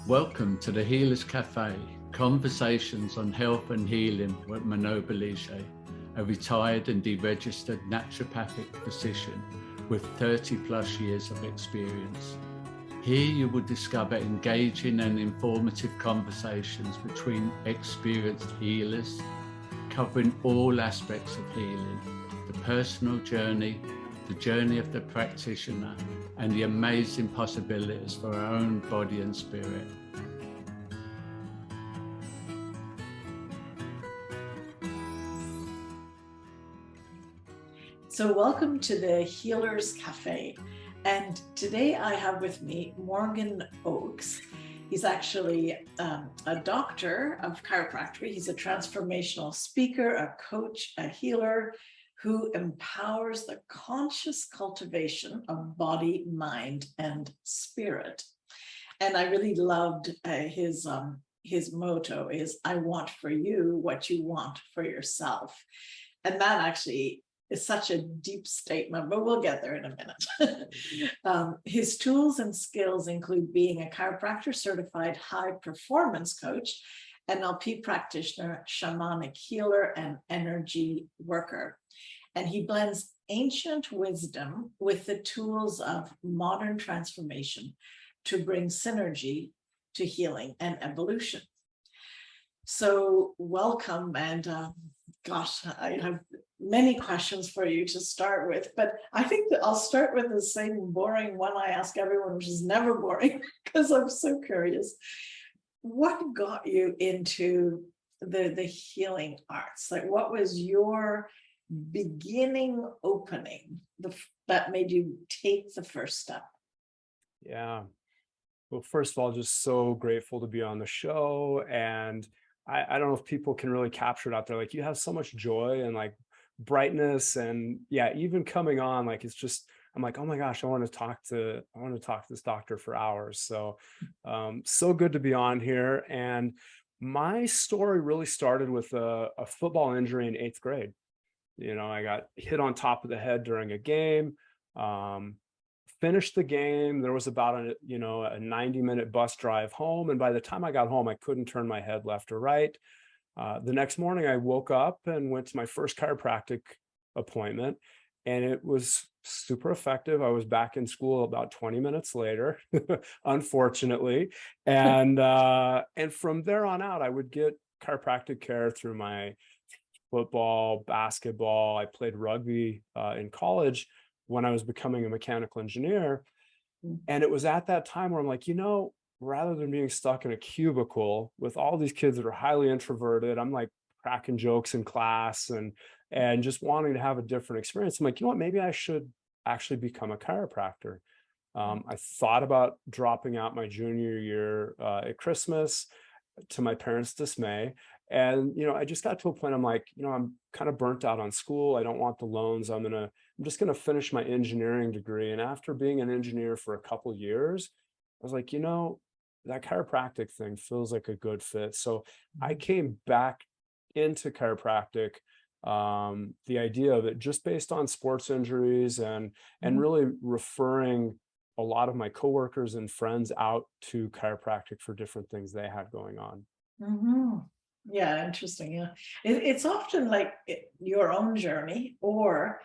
Welcome to the Healers Café, conversations on health and healing with Manon Bolliger, a retired and deregistered naturopathic physician with 30 plus years of experience. Here you will discover engaging and informative conversations between experienced healers, covering all aspects of healing, the personal journey, the journey of the practitioner, and the amazing possibilities for our own body and spirit. So welcome to the Healers Café. And today I have with me Morgan Oakes. He's actually a doctor of chiropractic. He's a transformational speaker, a coach, a healer who empowers the conscious cultivation of body, mind, and spirit. And I really loved his motto is, I want for you what you want for yourself. And that actually is such a deep statement, but we'll get there in a minute. His tools and skills include being a chiropractor, certified high performance coach, NLP practitioner, shamanic healer, and energy worker. And he blends ancient wisdom with the tools of modern transformation to bring synergy to healing and evolution. So welcome, and gosh, I have many questions for you to start with, but I think that I'll start with the same boring one I ask everyone, which is never boring, because I'm so curious. What got you into the healing arts? Like, what was your beginning opening that made you take the first step? Yeah. Well, first of all, just so grateful to be on the show. And I don't know if people can really capture it out there. Like, you have so much joy and like brightness, and yeah, even coming on, like, it's just, I'm like, oh my gosh, I want to talk to this doctor for hours. So so good to be on here. And my story really started with a football injury in 8th grade. You know, I got hit on top of the head during a game, finished the game. There was about a 90-minute bus drive home. And by the time I got home, I couldn't turn my head left or right. The next morning I woke up and went to my first chiropractic appointment, and it was super effective. I was back in school about 20 minutes later, unfortunately. And from there on out, I would get chiropractic care through my football, basketball. I played rugby in college when I was becoming a mechanical engineer. And it was at that time where I'm like, rather than being stuck in a cubicle with all these kids that are highly introverted, I'm like cracking jokes in class and just wanting to have a different experience. I'm like, maybe I should actually become a chiropractor. I thought about dropping out my junior year at Christmas, to my parents' dismay. And, I just got to a point, I'm like, I'm kind of burnt out on school. I don't want the loans. I'm just going to finish my engineering degree. And after being an engineer for a couple of years, I was like, that chiropractic thing feels like a good fit. So I came back into chiropractic, the idea of it just based on sports injuries and really referring a lot of my coworkers and friends out to chiropractic for different things they had going on. Mm-hmm. Yeah, interesting. Yeah, it's often like your own journey or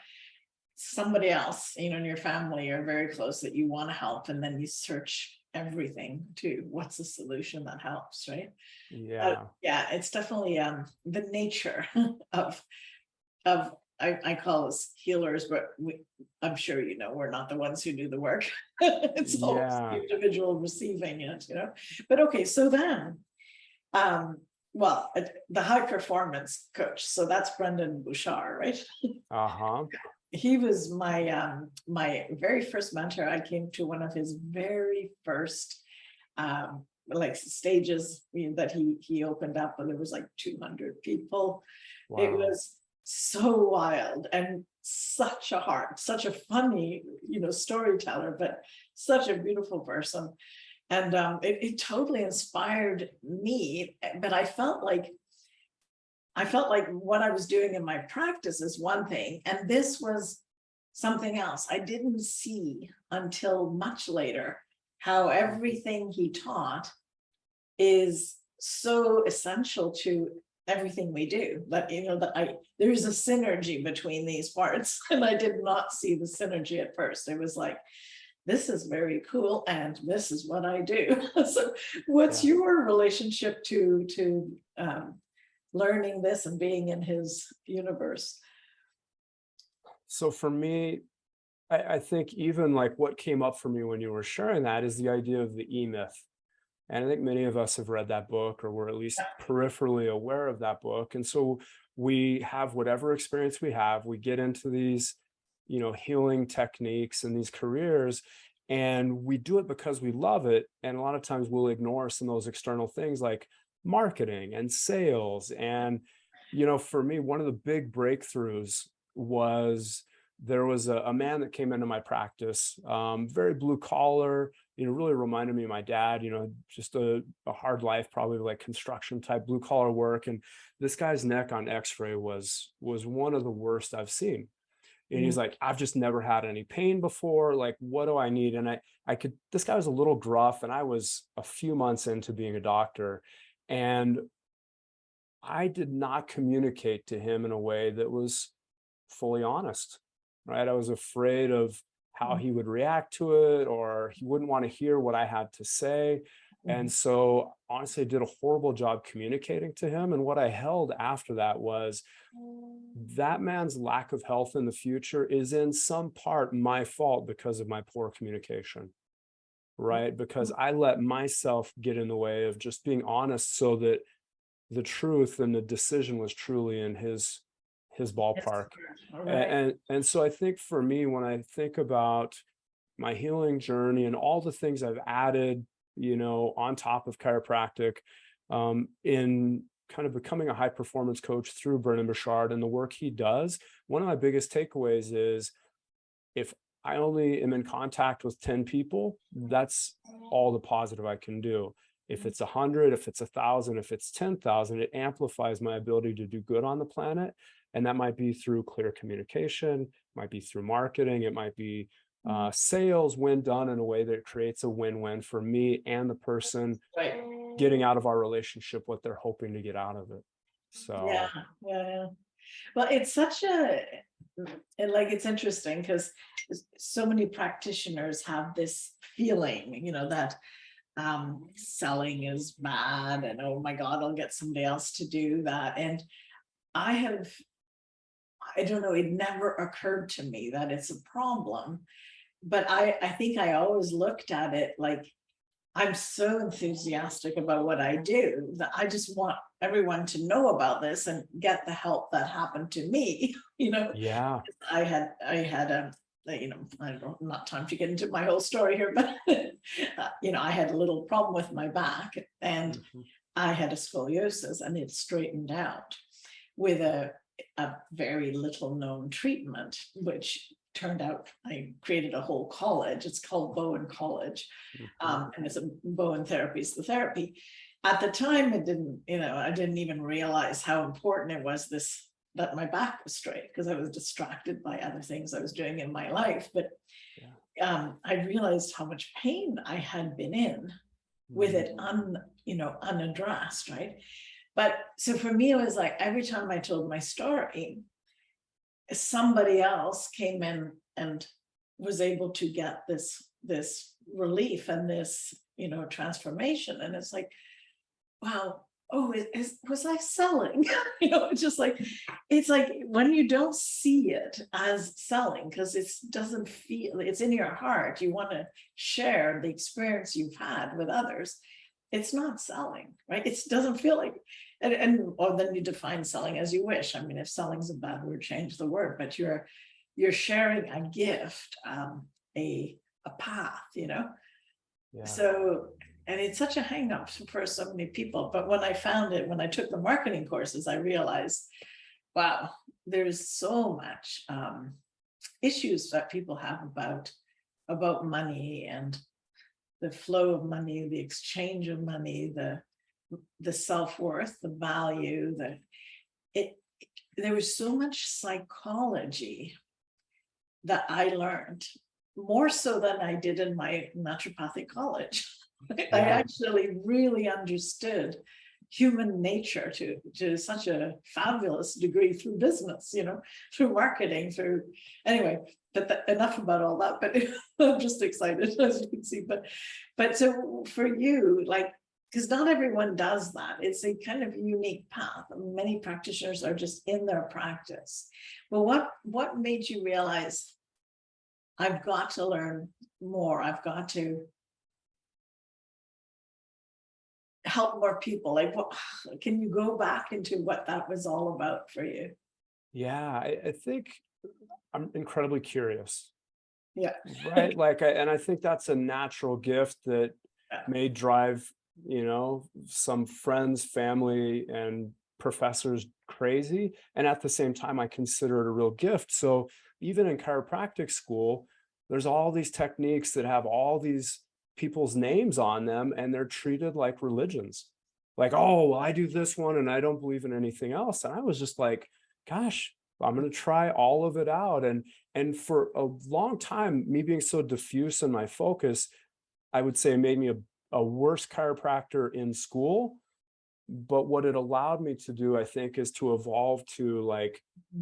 somebody else, in your family or very close that you want to help, and then you search everything to what's the solution that helps, right? Yeah. Yeah, it's definitely the nature of I call us healers, but I'm sure we're not the ones who do the work. It's all the individual receiving it, But okay, so then the high performance coach, so that's Brendan Bouchard, right? He was my my very first mentor. I came to one of his very first stages that he opened up, and there was like 200 people. Wow. It was so wild and such a funny storyteller, but such a beautiful person. And it totally inspired me, but I felt like what I was doing in my practice is one thing, and this was something else. I didn't see until much later how everything he taught is so essential to everything we do. That, you know, that there's a synergy between these parts, and I did not see the synergy at first. It was like, this is very cool, and this is what I do. So what's your relationship to learning this and being in his universe? So for me, I think even like what came up for me when you were sharing that is the idea of the EMyth. And I think many of us have read that book, or we're at least peripherally aware of that book. And so we have whatever experience we have, we get into these, you know, healing techniques and these careers, and we do it because we love it. And a lot of times we'll ignore some of those external things like marketing and sales. And, you know, for me, one of the big breakthroughs was there was a man that came into my practice, very blue collar, you know, really reminded me of my dad, you know, just a hard life, probably like construction type blue collar work. And this guy's neck on x-ray was one of the worst I've seen. And he's like, I've just never had any pain before. Like, what do I need? And I could, this guy was a little gruff, and I was a few months into being a doctor, and I did not communicate to him in a way that was fully honest, right? I was afraid of how he would react to it, or he wouldn't want to hear what I had to say. And so honestly, I did a horrible job communicating to him. And what I held after that was that man's lack of health in the future is in some part my fault because of my poor communication, right? Because I let myself get in the way of just being honest, so that the truth and the decision was truly in his ballpark. Right. And so I think for me, when I think about my healing journey and all the things I've added, you know, on top of chiropractic, in kind of becoming a high performance coach through Brendon Burchard and the work he does, one of my biggest takeaways is, if I only am in contact with 10 people, that's all the positive I can do. If it's 100, if it's 1,000, if it's 10,000, it amplifies my ability to do good on the planet. And that might be through clear communication, might be through marketing, it might be sales, when done in a way that creates a win-win for me and the person getting out of our relationship what they're hoping to get out of it. So yeah. Well, it's such it's interesting because so many practitioners have this feeling, you know, that selling is bad, and oh my God, I'll get somebody else to do that. And I don't know, it never occurred to me that it's a problem. But I think I always looked at it like, I'm so enthusiastic about what I do that I just want everyone to know about this and get the help that happened to me. You know, I had you know, I don't know, not time to get into my whole story here, but you know, I had a little problem with my back, and I had a scoliosis, and it straightened out with a very little known treatment, which turned out I created a whole college. It's called Bowen College. And it's a Bowen therapy is the therapy. At the time, it didn't, you know, I didn't even realize how important it was that my back was straight, because I was distracted by other things I was doing in my life. But I realized how much pain I had been in with it unaddressed, right? But so for me, it was like every time I told my story, somebody else came in and was able to get this relief and this, you know, transformation. And it's like, wow, was I selling? You know, it's like when you don't see it as selling, because it doesn't feel, it's in your heart, you want to share the experience you've had with others, it's not selling, right? It doesn't feel like, or then you define selling as you wish. I mean, if selling's a bad word, change the word, but you're sharing a gift, a path, you know? So, and it's such a hang up for so many people. But when I found it, when I took the marketing courses, I realized, wow, there's so much issues that people have about money and the flow of money, the exchange of money, the self-worth, the value, there was so much psychology that I learned, more so than I did in my naturopathic college. I actually really understood human nature to such a fabulous degree through business, through marketing, anyway, but enough about all that, but I'm just excited, as you can see. But so for you, like, because not everyone does that. It's a kind of unique path. Many practitioners are just in their practice. Well, what made you realize, I've got to learn more, I've got to help more people? Like, what can you go back into what that was all about for you? Yeah, I think I'm incredibly curious. Yeah. Right. And I think that's a natural gift that may drive, some friends, family, and professors crazy. And at the same time, I consider it a real gift. So even in chiropractic school, there's all these techniques that have all these people's names on them, and they're treated like religions. Like, oh, well, I do this one and I don't believe in anything else. And I was just like, gosh, I'm going to try all of it out. And for a long time, me being so diffuse in my focus, I would say made me a worse chiropractor in school. But what it allowed me to do, I think, is to evolve to like,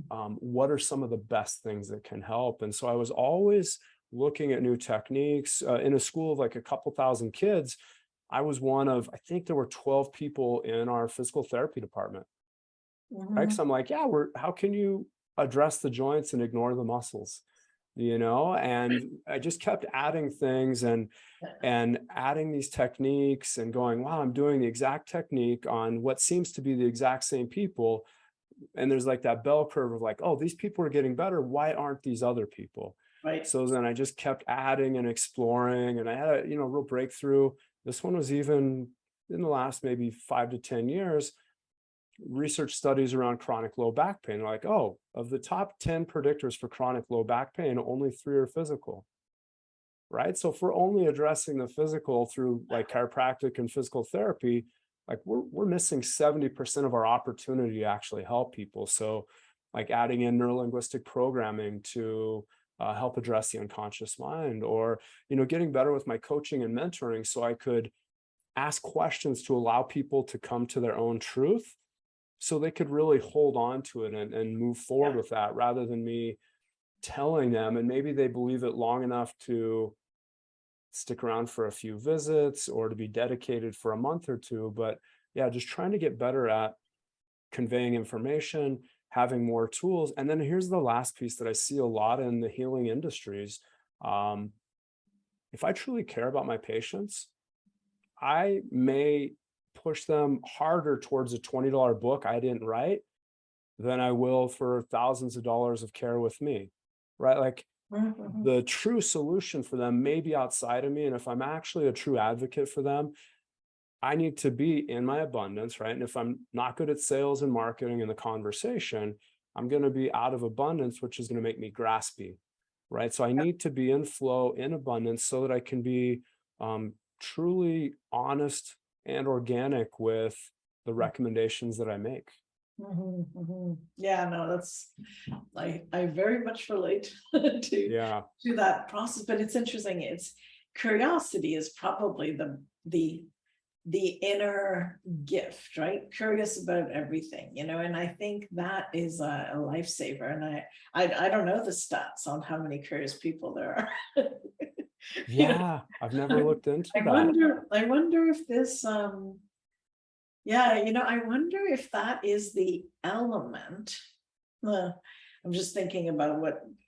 what are some of the best things that can help? And so I was always looking at new techniques. In a school of like a couple thousand kids, I was one of, I think there were 12 people in our physical therapy department. Right? So I'm like, yeah, how can you address the joints and ignore the muscles? And I just kept adding things and adding these techniques and going, wow, I'm doing the exact technique on what seems to be the exact same people. And there's like that bell curve of like, oh, these people are getting better. Why aren't these other people? Right. So then I just kept adding and exploring, and I had a, real breakthrough. This one was even in the last maybe 5 to 10 years. Research studies around chronic low back pain, like, oh, of the top 10 predictors for chronic low back pain, only 3 are physical. Right. So if we're only addressing the physical through like chiropractic and physical therapy, like we're missing 70% of our opportunity to actually help people. So like adding in neuro linguistic programming to help address the unconscious mind, or getting better with my coaching and mentoring so I could ask questions to allow people to come to their own truth, so they could really hold on to it and move forward with that, rather than me telling them, and maybe they believe it long enough to stick around for a few visits or to be dedicated for a month or two. But yeah, just trying to get better at conveying information, having more tools. And then here's the last piece that I see a lot in the healing industries. If I truly care about my patients, I may push them harder towards a $20 book I didn't write than I will for thousands of dollars of care with me, right? Like the true solution for them may be outside of me. And if I'm actually a true advocate for them, I need to be in my abundance, right? And if I'm not good at sales and marketing and the conversation, I'm going to be out of abundance, which is going to make me graspy, right? So I need to be in flow, in abundance, so that I can be truly honest and organic with the recommendations that I make. Yeah, no, that's, I very much relate to that process. But it's interesting. It's curiosity is probably the inner gift, right? Curious about everything, and I think that is a lifesaver. And I don't know the stats on how many curious people there are. Yeah, I've never looked into that. I wonder if this I wonder if that is the element. I'm just thinking about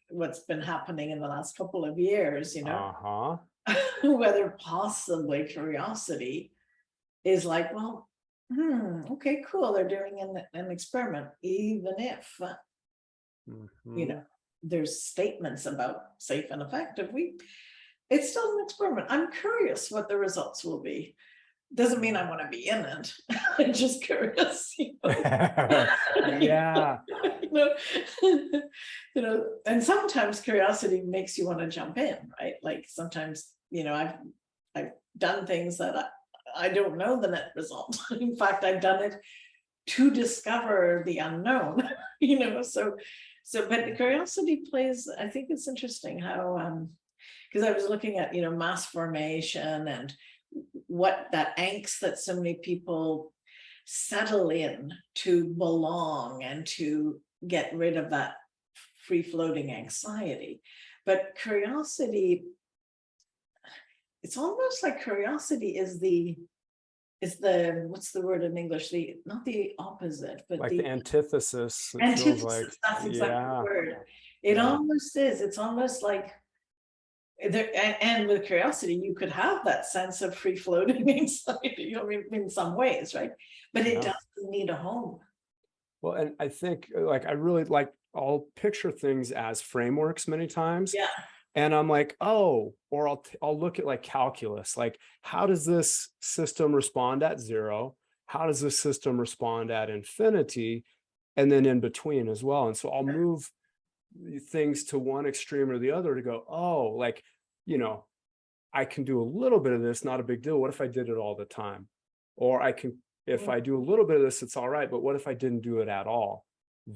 what's been happening in the last couple of years, whether possibly curiosity is like, well, okay, cool, they're doing an experiment, even if there's statements about safe and effective. It's still an experiment. I'm curious what the results will be. Doesn't mean I want to be in it. I'm just curious. Yeah. And sometimes curiosity makes you want to jump in, right? Like sometimes, I've done things that I don't know the net result. In fact, I've done it to discover the unknown, but curiosity plays, I think it's interesting how, because I was looking at, mass formation and what that angst that so many people settle in to belong and to get rid of that free-floating anxiety. But curiosity, it's almost like curiosity is the what's the word in English? The not the opposite, but like the the antithesis. It feels antithesis. like, That's exactly yeah, the word. It yeah. almost is. It's almost like there, and with curiosity, you could have that sense of free-floating anxiety, you know, in some ways, right? But it Yeah. doesn't need a home. Well, and I think like I really like, I'll picture things as frameworks many times. Yeah. And I'm like, oh, or I'll look at like calculus, like how does this system respond at 0? How does this system respond at infinity? And then in between as well. And so I'll move things to one extreme or the other to go, oh, like, you know, I can do a little bit of this, not a big deal. What if I did it all the time? Or I can, if I do a little bit of this, it's all right. But what if I didn't do it at all?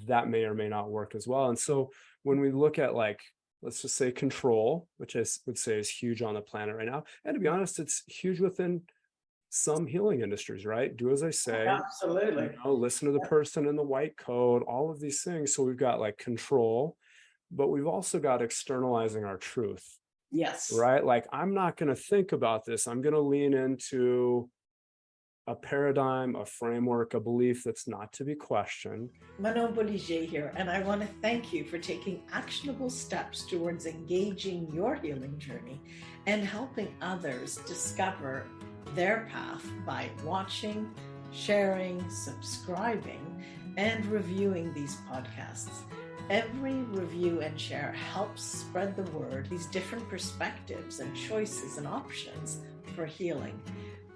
That may or may not work as well. And so when we look at like, let's just say control, which I would say is huge on the planet right now. And to be honest, it's huge within some healing industries, right? Do as I say, Absolutely. you know, listen to the person in the white coat, all of these things. So we've got like control, but we've also got externalizing our truth. Yes. Right? Like, I'm not going to think about this. I'm going to lean into a paradigm, a framework, a belief that's not to be questioned. Manon Bolliger here, and I want to thank you for taking actionable steps towards engaging your healing journey and helping others discover their path by watching, sharing, subscribing, and reviewing these podcasts. Every review and share helps spread the word, these different perspectives and choices and options for healing.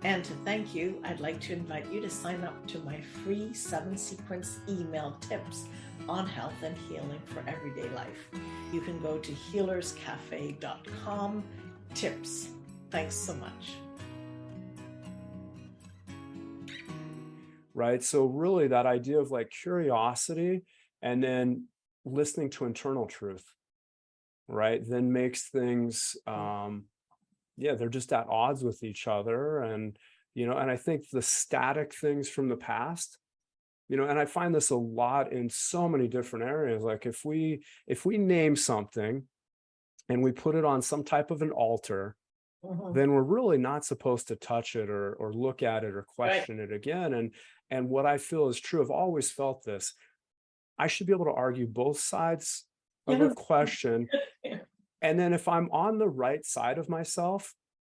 And to thank you, I'd like to invite you to sign up to my free 7-sequence email tips on health and healing for everyday life. You can go to healerscafe.com tips. Thanks so much. Right. So really that idea of like curiosity and then listening to internal truth, right, then makes things they're just at odds with each other. And you know, and I think the static things from the past, you know, and I find this a lot in so many different areas, like if we name something and we put it on some type of an altar, then we're really not supposed to touch it or look at it or question it again. And what I feel is true, I've always felt this, I should be able to argue both sides of a question. And then if I'm on the right side of myself,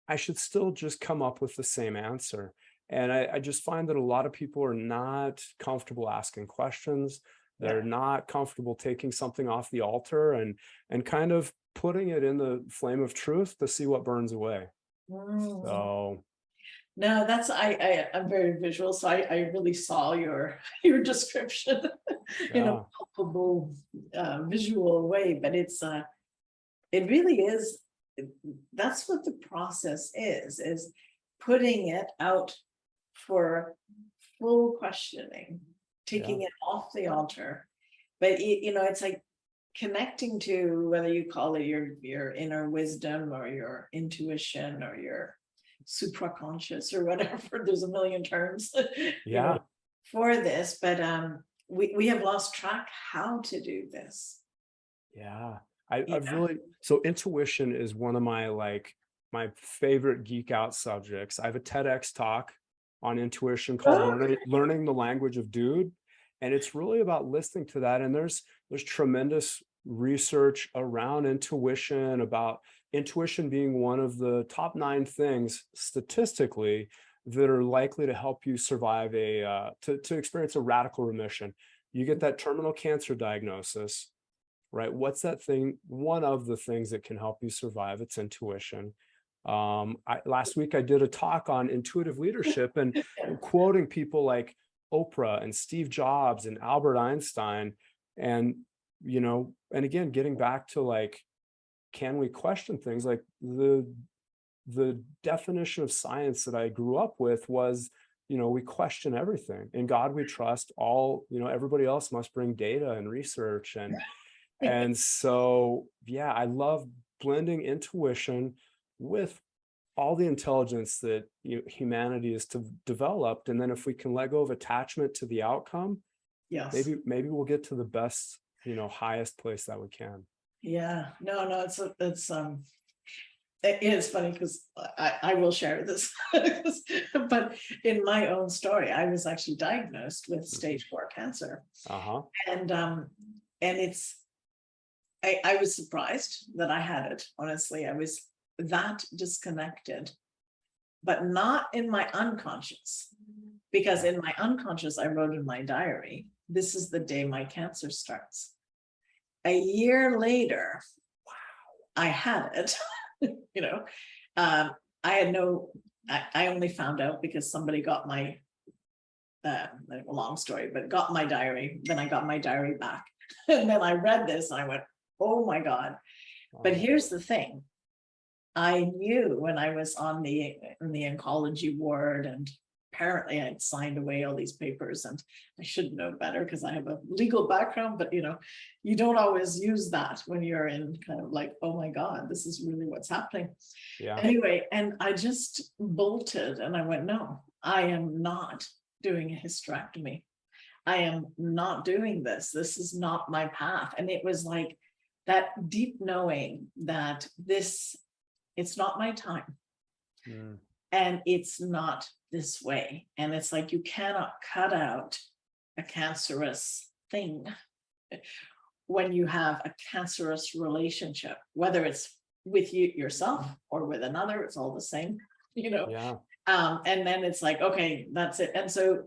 I should still just come up with the same answer. And I just find that a lot of people are not comfortable asking questions. They're not comfortable taking something off the altar and kind of putting it in the flame of truth to see what burns away. So no, that's I'm very visual, so I really saw your description in a palpable visual way. But it's it really is, that's what the process is putting it out for full questioning, taking it off the altar. But you know, it's like connecting to, whether you call it your inner wisdom or your intuition or your supraconscious or whatever, there's a million terms you know, for this, but we have lost track how to do this. I've really, so intuition is one of my favorite geek out subjects. I have a TEDx talk on intuition called learning the language of dude, and it's really about listening to that. And there's tremendous research around intuition, about intuition being one of the top 9 things statistically that are likely to help you survive to experience a radical remission. You get that terminal cancer diagnosis, right? What's that thing? One of the things that can help you survive, it's intuition. Last week I did a talk on intuitive leadership and quoting people like Oprah and Steve Jobs and Albert Einstein. And, you know, and again, getting back to like, can we question things? Like the definition of science that I grew up with was, you know, we question everything. In God we trust. All, you know, everybody else must bring data and research. And so, yeah, I love blending intuition with all the intelligence that humanity is developed, and then if we can let go of attachment to the outcome, Yes. maybe we'll get to the best, highest place that we can. Yeah. No, it is funny because I will share this, but in my own story, I was actually diagnosed with stage 4 cancer. And I was surprised that I had it. Honestly, I was that disconnected, but not in my unconscious, because in my unconscious, I wrote in my diary, this is the day my cancer starts. A year later, I had it. I had I only found out because somebody got my, long story, but got my diary. Then I got my diary back. And then I read this and I went, oh my God. But here's the thing. I knew when I was in the oncology ward, and apparently I'd signed away all these papers, and I should know better because I have a legal background, but you don't always use that when you're in kind of like, oh my God, this is really what's happening. Yeah. Anyway, and I just bolted and I went, no, I am not doing a hysterectomy. I am not doing this. This is not my path. And it was like that deep knowing that it's not my time. And it's not this way. And it's like, you cannot cut out a cancerous thing when you have a cancerous relationship, whether it's with you yourself or with another, it's all the same, Yeah. And then it's like, okay, that's it. And so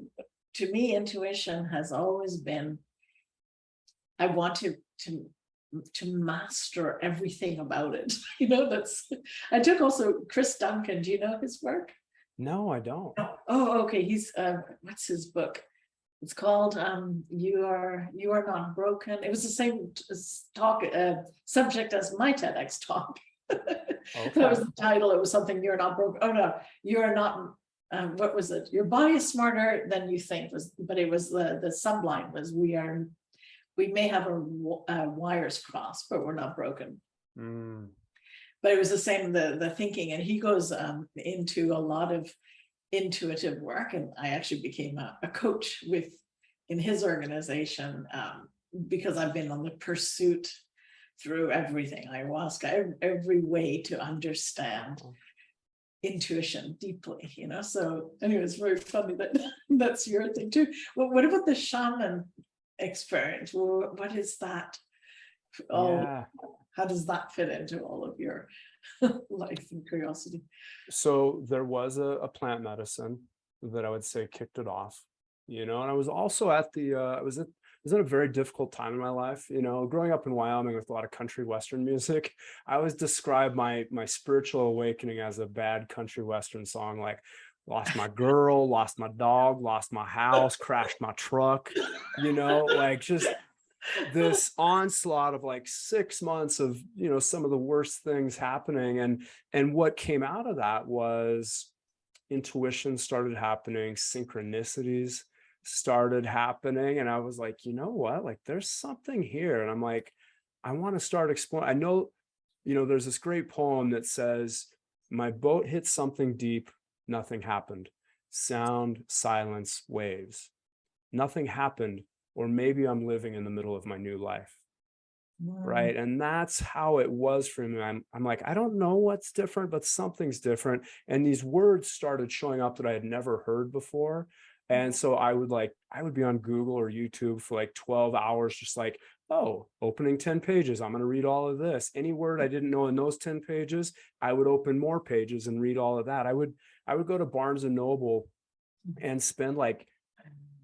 to me, intuition has always been, I want to master everything about it. I took also Chris Duncan. Do you know his work? No, I don't. Oh, okay. He's what's his book? It's called You Are Not Broken. It was the same talk subject as my TEDx talk. Okay. That was the title. It was something, You're Not Broken. Oh no, you are not. What was it? Your body is smarter than you think. But it was the subline was we may have a wires crossed, but we're not broken. But it was the same, the thinking. And he goes into a lot of intuitive work. And I actually became a coach in his organization because I've been on the pursuit through everything, ayahuasca, every way to understand intuition deeply, So anyway, it's very funny that that's your thing too. Well, what about the shaman experience? What is that? How does that fit into all of your life and curiosity? So there was a plant medicine that I would say kicked it off, and I was also at I was at a very difficult time in my life, growing up in Wyoming with a lot of country Western music. I always describe my spiritual awakening as a bad country Western song, like lost my girl, lost my dog, lost my house, crashed my truck, like just this onslaught of like 6 months of, some of the worst things happening. And what came out of that was intuition started happening, synchronicities started happening. And I was like, you know what, like there's something here. And I'm like, I want to start exploring. I know, there's this great poem that says, my boat hit something deep, nothing happened. Sound, silence, waves. Nothing happened. Or maybe I'm living in the middle of my new life. Right. And that's how it was for me. I'm like, I don't know what's different, but something's different. And these words started showing up that I had never heard before. And so I would be on Google or YouTube for like 12 hours, just like, oh, opening 10 pages. I'm going to read all of this. Any word I didn't know in those 10 pages, I would open more pages and read all of that. I would go to Barnes and Noble and spend like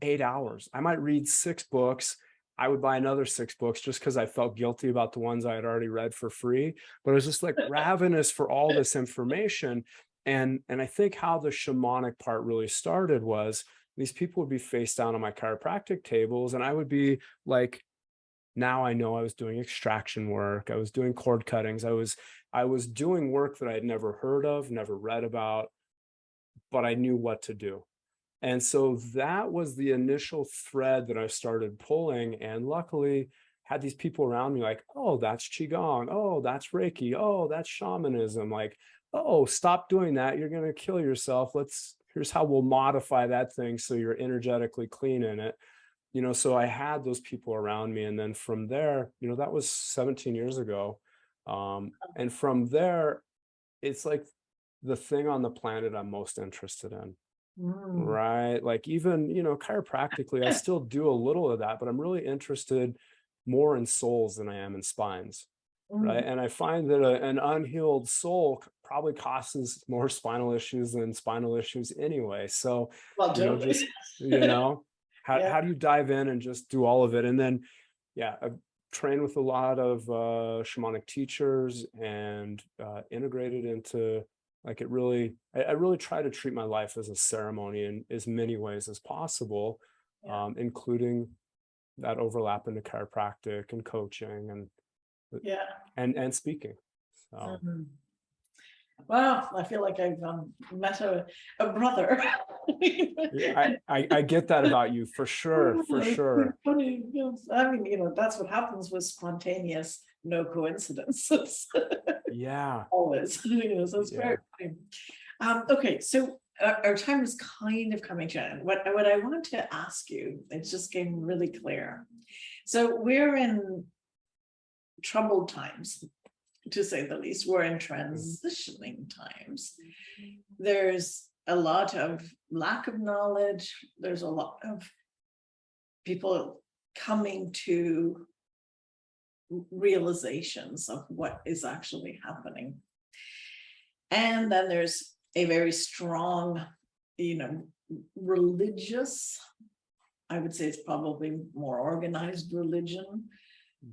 8 hours. I might read 6 books. I would buy another 6 books just because I felt guilty about the ones I had already read for free. But it was just like ravenous for all this information. And I think how the shamanic part really started was these people would be face down on my chiropractic tables, and I would be like, now I know I was doing extraction work. I was doing cord cuttings. I was doing work that I had never heard of, never read about, but I knew what to do. And so that was the initial thread that I started pulling. And luckily had these people around me like, oh, that's Qigong. Oh, that's Reiki. Oh, that's shamanism. Like, oh, stop doing that. You're going to kill yourself. Here's how we'll modify that thing so you're energetically clean in it. So I had those people around me. And then from there, that was 17 years ago. And from there, it's like the thing on the planet I'm most interested in. Right. Like even, chiropractically, I still do a little of that, but I'm really interested more in souls than I am in spines. Right. And I find that an unhealed soul probably causes more spinal issues than spinal issues anyway. So, Well, totally. just, how do you dive in and just do all of it? And then, I've trained with a lot of shamanic teachers and integrated into like I really try to treat my life as a ceremony in as many ways as possible, including that overlap into chiropractic and coaching and speaking. So. Well, I feel like I've met a brother. I get that about you for sure. I mean, that's what happens with spontaneous, no coincidences. Yeah. Always. So it's very funny. Okay, so our time is kind of coming to an end. What I wanted to ask you, it's just getting really clear. So we're in troubled times, to say the least. We're in transitioning times. There's a lot of lack of knowledge. There's a lot of people coming to realizations of what is actually happening. And then there's a very strong, religious, I would say it's probably more organized religion,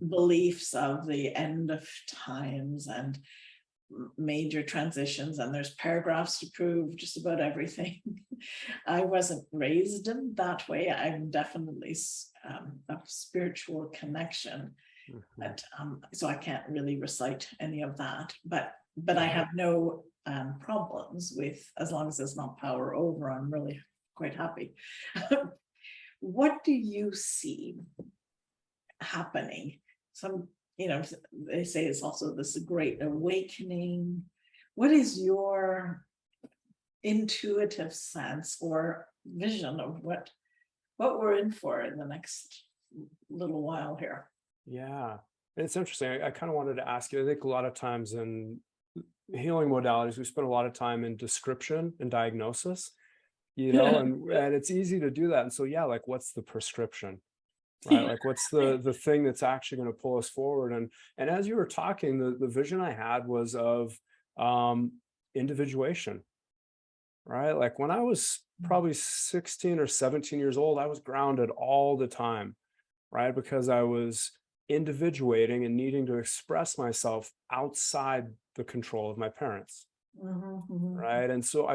beliefs of the end of times and major transitions, and there's paragraphs to prove just about everything. I wasn't raised in that way. I'm definitely a spiritual connection, but so I can't really recite any of that. But I have no problems with, as long as there's not power over, I'm really quite happy. What do you see happening? They say it's also this great awakening. What is your intuitive sense or vision of what we're in for in the next little while here? Yeah, it's interesting. I kind of wanted to ask you, I think a lot of times in healing modalities, we spend a lot of time in description and diagnosis, and it's easy to do that. And so, like, what's the prescription? Right? Like, what's the thing that's actually going to pull us forward? And as you were talking, the vision I had was of individuation, right? Like when I was probably 16 or 17 years old, I was grounded all the time, right? Because I was individuating and needing to express myself outside the control of my parents. Right. And so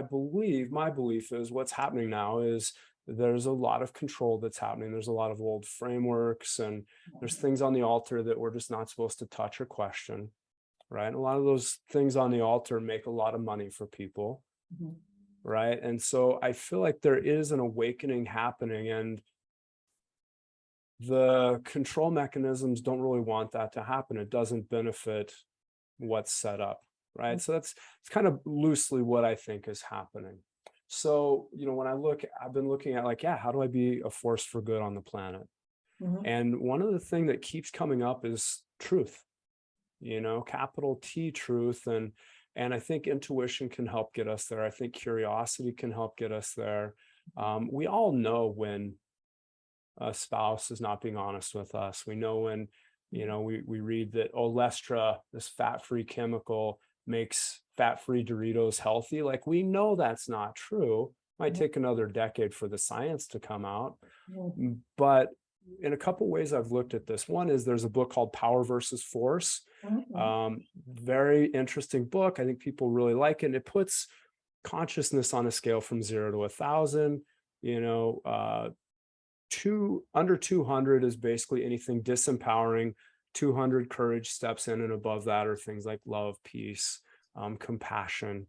my belief is what's happening now is there's a lot of control that's happening. There's a lot of old frameworks and there's things on the altar that we're just not supposed to touch or question. Right. And a lot of those things on the altar make a lot of money for people. Right. And so I feel like there is an awakening happening, and the control mechanisms don't really want that to happen. It doesn't benefit what's set up. Right. So it's kind of loosely what I think is happening. So, when I've been looking at how do I be a force for good on the planet? And one of the things that keeps coming up is truth, capital T, truth. And I think intuition can help get us there. I think curiosity can help get us there. We all know when a spouse is not being honest with us. We know when, we read that Olestra, this fat-free chemical, makes fat-free Doritos healthy. Like, we know that's not true. Might take another decade for the science to come out. But in a couple ways I've looked at this. One is there's a book called Power versus Force. Very interesting book. I think people really like it. And it puts consciousness on a scale from 0 to 1,000. Under 200 is basically anything disempowering. 200 courage steps in, and above that are things like love, peace, compassion.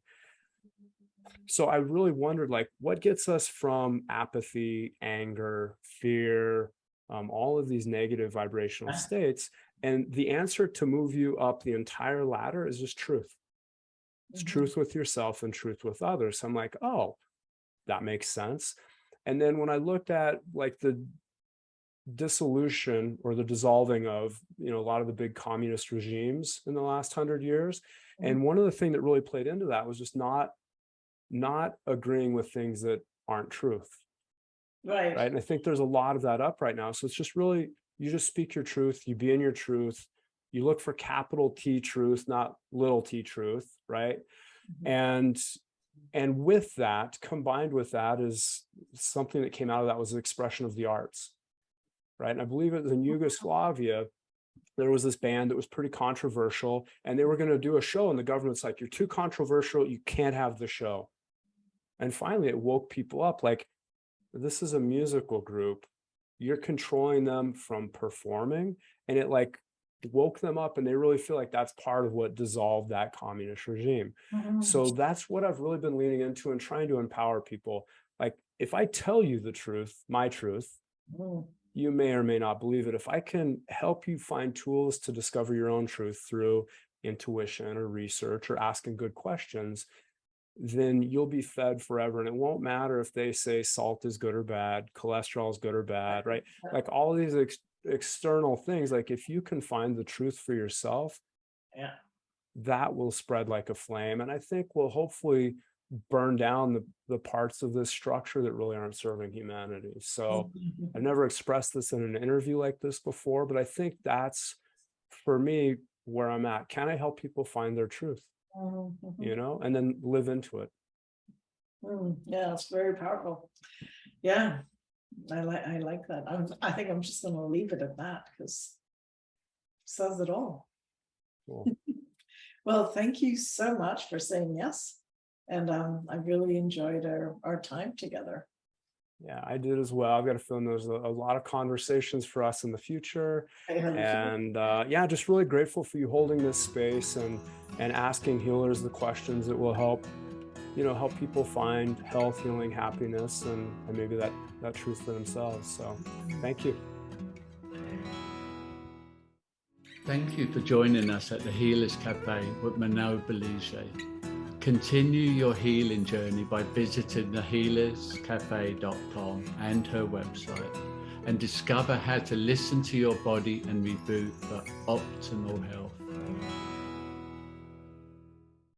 So I really wondered, what gets us from apathy, anger, fear, all of these negative vibrational states. And the answer to move you up the entire ladder is just truth. It's truth with yourself and truth with others. So I'm like, oh, that makes sense. And then when I looked at like the dissolution or the dissolving of, a lot of the big communist regimes in the last 100 years, and one of the things that really played into that was just not agreeing with things that aren't truth. Right. And I think there's a lot of that up right now. So it's just really, you just speak your truth, you be in your truth, you look for capital T truth, not little t truth, right? And with that, combined with that, is something that came out of that was the expression of the arts, right? And I believe it was in Yugoslavia, there was this band that was pretty controversial, and they were going to do a show, and the government's like, you're too controversial, you can't have the show. And finally it woke people up, like, this is a musical group, you're controlling them from performing, and it like woke them up, and they really feel like that's part of what dissolved that communist regime. So that's what I've really been leaning into and trying to empower people. Like, if I tell you the truth, my truth, you may or may not believe it. If I can help you find tools to discover your own truth through intuition or research or asking good questions, then you'll be fed forever. And it won't matter if they say salt is good or bad, cholesterol is good or bad, right? Like all of these external things, like if you can find the truth for yourself, that will spread like a flame. And I think will hopefully burn down the parts of this structure that really aren't serving humanity. So I've never expressed this in an interview like this before, but I think that's, for me, where I'm at. Can I help people find their truth? And then live into it. Yeah, it's very powerful. Yeah, I like that. I think I'm just going to leave it at that, because it says it all. Cool. Well, thank you so much for saying yes. And I really enjoyed our time together. Yeah, I did as well. I've got a feeling there's a lot of conversations for us in the future. And yeah, just really grateful for you holding this space and asking healers the questions that will help, help people find health, healing, happiness, and maybe that truth for themselves. So thank you. Thank you for joining us at the Healers Café with Manon Bolliger. Continue your healing journey by visiting thehealerscafe.com and her website, and discover how to listen to your body and reboot for optimal health.